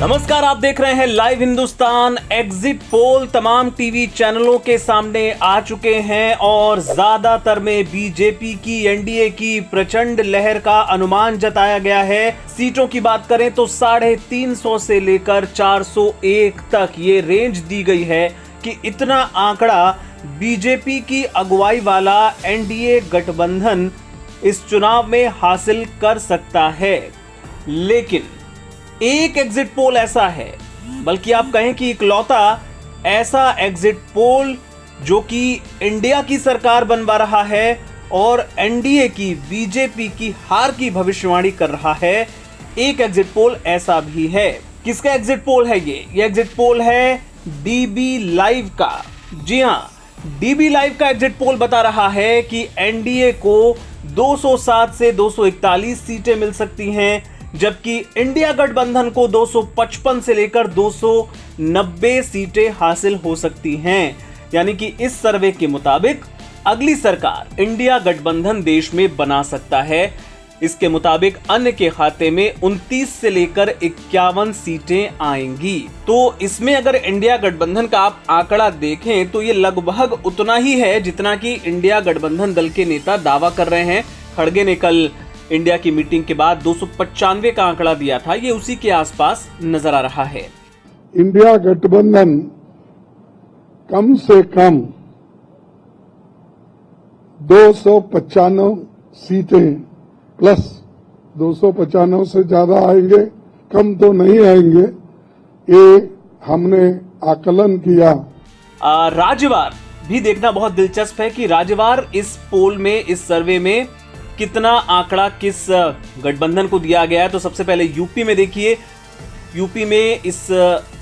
नमस्कार, आप देख रहे हैं लाइव हिंदुस्तान। एग्जिट पोल तमाम टीवी चैनलों के सामने आ चुके हैं और ज्यादातर में बीजेपी की एनडीए की प्रचंड लहर का अनुमान जताया गया है। सीटों की बात करें तो 350 से लेकर 401 तक ये रेंज दी गई है कि इतना आंकड़ा बीजेपी की अगुवाई वाला एनडीए गठबंधन इस चुनाव में हासिल कर सकता है। लेकिन एक एग्जिट पोल ऐसा है, बल्कि आप कहें कि इकलौता ऐसा एग्जिट पोल जो कि इंडिया की सरकार बनवा रहा है और एनडीए की बीजेपी की हार की भविष्यवाणी कर रहा है। एक एग्जिट पोल ऐसा भी है। किसका एग्जिट पोल है ये एग्जिट पोल है डीबी लाइव का। जी हां, डीबी लाइव का एग्जिट पोल बता रहा है कि एनडीए को 207 से 241 सीटें मिल सकती हैं, जबकि इंडिया गठबंधन को 255 से लेकर 290 सीटें हासिल हो सकती हैं। यानी कि इस सर्वे के मुताबिक अगली सरकार इंडिया गठबंधन देश में बना सकता है। इसके मुताबिक अन्य के खाते में 29 से लेकर 51 सीटें आएंगी। तो इसमें अगर इंडिया गठबंधन का आप आंकड़ा देखें तो ये लगभग उतना ही है जितना कि इंडिया गठबंधन दल के नेता दावा कर रहे हैं। खड़गे ने कल इंडिया की मीटिंग के बाद 295 का आंकड़ा दिया था, ये उसी के आसपास नजर आ रहा है। इंडिया गठबंधन कम से कम 295 सीटें प्लस 295 से ज्यादा आएंगे, कम तो नहीं आएंगे, ये हमने आकलन किया। राज्यवार भी देखना बहुत दिलचस्प है कि राज्यवार इस पोल में, इस सर्वे में कितना आंकड़ा किस गठबंधन को दिया गया है। तो सबसे पहले यूपी में देखिए, यूपी में इस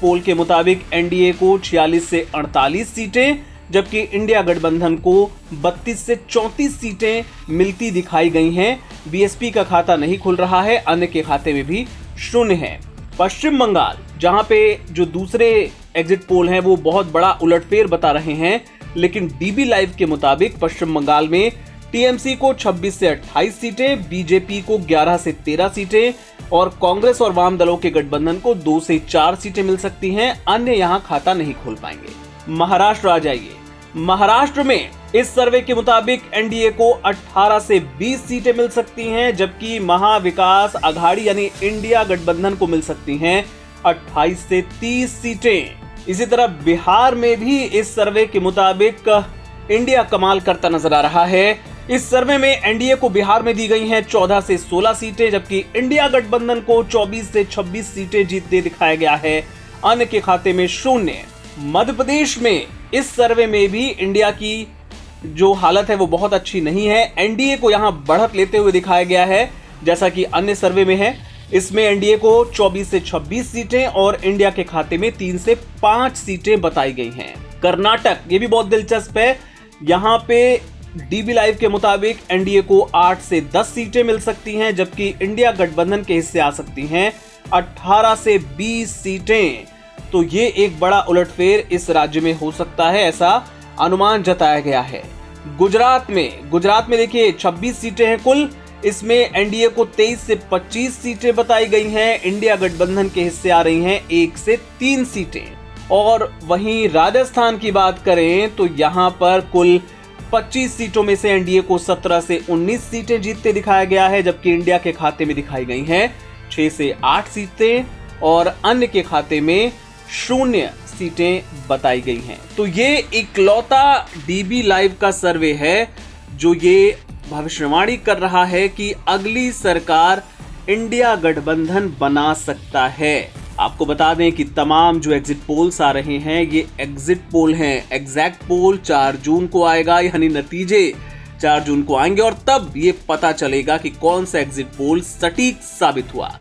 पोल के मुताबिक एनडीए को 46 से 48 सीटें, जबकि इंडिया गठबंधन को 32 से 34 सीटें मिलती दिखाई गई हैं। बीएसपी का खाता नहीं खुल रहा है, अन्य के खाते में भी शून्य है। पश्चिम बंगाल, जहां पे जो दूसरे एग्जिट पोल हैं वो बहुत बड़ा उलटफेर बता रहे हैं, लेकिन डीबी लाइव के मुताबिक पश्चिम बंगाल में टीएमसी को 26 से 28 सीटें, बीजेपी को 11 से 13 सीटें और कांग्रेस और वाम दलों के गठबंधन को 2 से 4 सीटें मिल सकती हैं। अन्य यहां खाता नहीं खोल पाएंगे। महाराष्ट्र आ जाइए। महाराष्ट्र में इस सर्वे के मुताबिक एनडीए को 18 से 20 सीटें मिल सकती हैं, जबकि महाविकास आघाड़ी यानी इंडिया गठबंधन को मिल सकती हैं 28 से 30 सीटें। इसी तरह बिहार में भी इस सर्वे के मुताबिक इंडिया कमाल करता नजर आ रहा है। इस सर्वे में एनडीए को बिहार में दी गई हैं 14 से 16 सीटें, जबकि इंडिया गठबंधन को 24 से 26 सीटें जीतते दिखाया गया है। अन्य के खाते में शून्य। मध्य प्रदेश में इस सर्वे में भी इंडिया की जो हालत है वो बहुत अच्छी नहीं है। एनडीए को यहां बढ़त लेते हुए दिखाया गया है, जैसा कि अन्य सर्वे में है। इसमें एनडीए को 24 से 26 सीटें और इंडिया के खाते में 3 से 5 सीटें बताई गई हैं। कर्नाटक, ये भी बहुत दिलचस्प है। यहां पे डीबी लाइव के मुताबिक एनडीए को 8 से 10 सीटें मिल सकती हैं, जबकि इंडिया गठबंधन के हिस्से आ सकती हैं 18 से 20 सीटें। तो ये एक बड़ा उलटफेर इस राज्य में हो सकता है, ऐसा अनुमान जताया गया है। गुजरात में देखिए 26 सीटें हैं कुल। इसमें एनडीए को 23 से 25 सीटें बताई गई हैं, इंडिया गठबंधन के हिस्से आ रही हैं 1 से 3 सीटें। और वहीं राजस्थान की बात करें तो यहां पर कुल 25 सीटों में से एनडीए को 17 से 19 सीटें जीतते दिखाया गया है, जबकि इंडिया के खाते में दिखाई गई हैं 6 से 8 सीटें और अन्य के खाते में 0 सीटें बताई गई हैं। तो ये इकलौता डीबी लाइव का सर्वे है जो ये भविष्यवाणी कर रहा है कि अगली सरकार इंडिया गठबंधन बना सकता है। आपको बता दें कि तमाम जो एग्जिट पोल्स आ रहे हैं ये एग्जिट पोल हैं। एग्जैक्ट पोल 4 जून को आएगा, यानी नतीजे 4 जून को आएंगे और तब ये पता चलेगा कि कौन सा एग्जिट पोल सटीक साबित हुआ।